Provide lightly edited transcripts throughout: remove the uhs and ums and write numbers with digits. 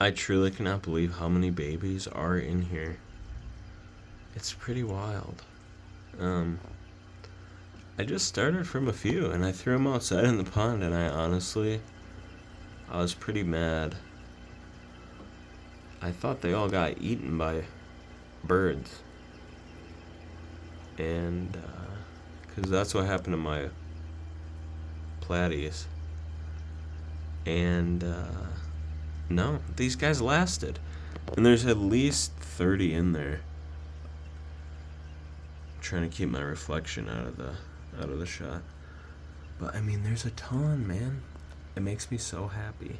I truly cannot believe how many babies are in here. It's pretty wild. Um, I just started from a few and I threw them outside in the pond, and I was pretty mad. I thought they all got eaten by birds. And, because that's what happened to my platies. And, no, these guys lasted. And there's at least 30 in there. I'm trying to keep my reflection out of the shot. But I mean, there's a ton, man. It makes me so happy.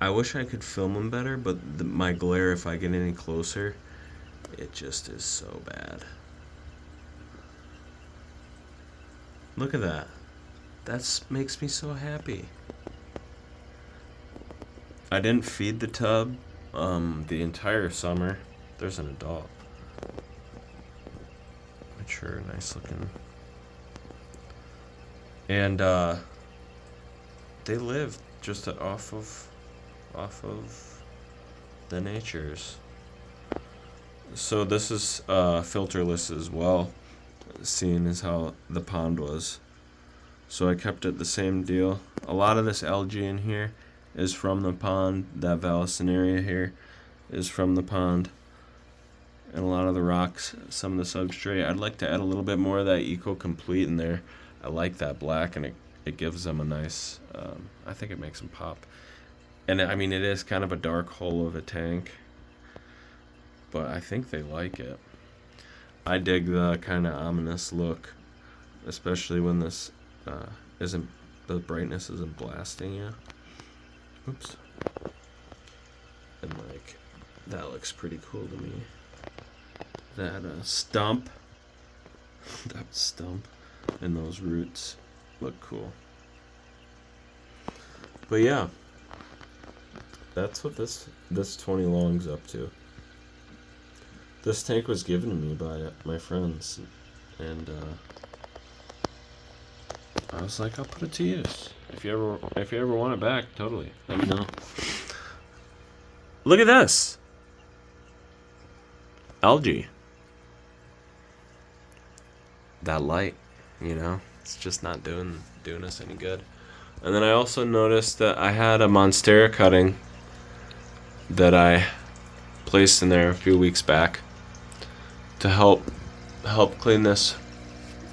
I wish I could film them better, but my glare, if I get any closer, it just is so bad. Look at that. That makes me so happy. I didn't feed the tub the entire summer. There's an adult. Mature, nice looking. And they live just off of the natures. So this is filterless as well, seeing as how the pond was. So I kept it the same deal. A lot of this algae in here is from the pond. That Vallicin area here is from the pond. And a lot of the rocks, some of the substrate. I'd like to add a little bit more of that Eco Complete in there. I like that black, and it gives them a nice, I think it makes them pop. And I mean, it is kind of a dark hole of a tank, but I think they like it. I dig the kind of ominous look, especially when this the brightness isn't blasting you. Oops. And like, that looks pretty cool to me. That stump, that stump, and those roots look cool. But yeah, that's what this 20 long's up to. This tank was given to me by my friends, and I was like, I'll put it to use. If you ever want it back, totally, let me know. Look at this. Algae. That light, it's just not doing us any good. And then I also noticed that I had a Monstera cutting that I placed in there a few weeks back to help clean this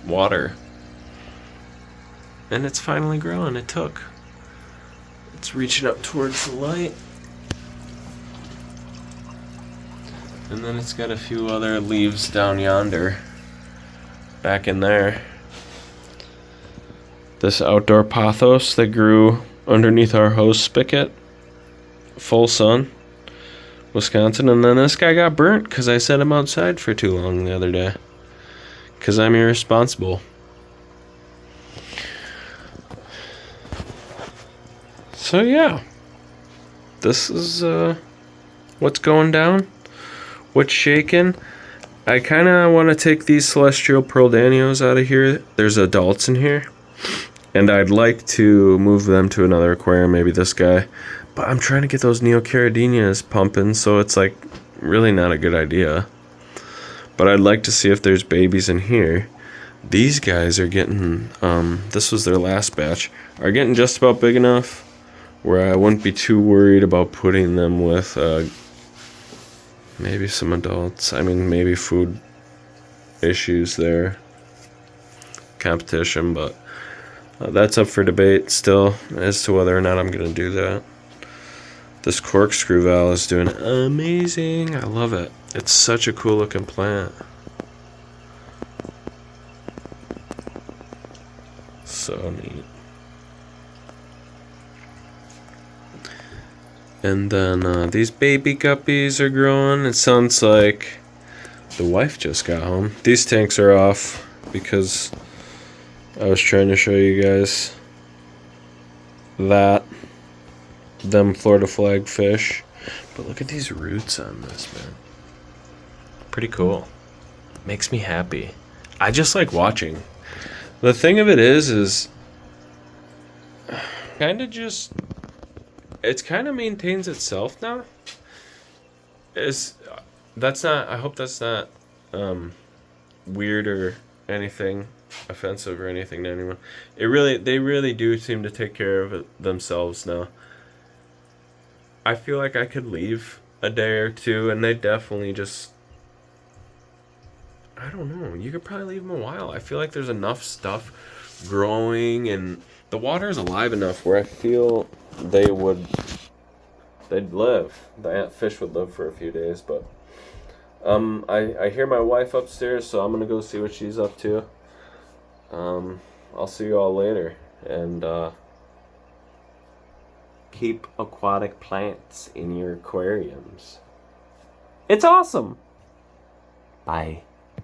water. And it's finally growing. It's reaching up towards the light. And then it's got a few other leaves down yonder, back in there. This outdoor pothos that grew underneath our hose spigot, full sun, Wisconsin. And then this guy got burnt because I set him outside for too long the other day, because I'm irresponsible. So yeah, this is what's going down, what's shaking. I kind of want to take these celestial pearl danios out of here. There's adults in here, and I'd like to move them to another aquarium, maybe this guy. But I'm trying to get those neocaridinias pumping, so it's like really not a good idea. But I'd like to see if there's babies in here. These guys are getting, this was their last batch, are getting just about big enough where I wouldn't be too worried about putting them with maybe some adults. I mean, maybe food issues there, competition, but that's up for debate still as to whether or not I'm going to do that. This corkscrew valve is doing amazing. I love it. It's such a cool looking plant. So neat. And then these baby guppies are growing. It sounds like the wife just got home. These tanks are off because I was trying to show you guys them Florida flag fish. But look at these roots on this, man. Pretty cool. Makes me happy. I just like watching. The thing of it is kind of just It's kind of maintains itself now. Is that's not? I hope that's not weird or anything offensive or anything to anyone. They really do seem to take care of themselves now. I feel like I could leave a day or two, and they definitely just. I don't know. You could probably leave them a while. I feel like there's enough stuff growing, and the water is alive enough where I feel they'd live. The fish would live for a few days, but I hear my wife upstairs, so I'm gonna go see what she's up to. I'll see you all later, and keep aquatic plants in your aquariums. It's awesome. Bye.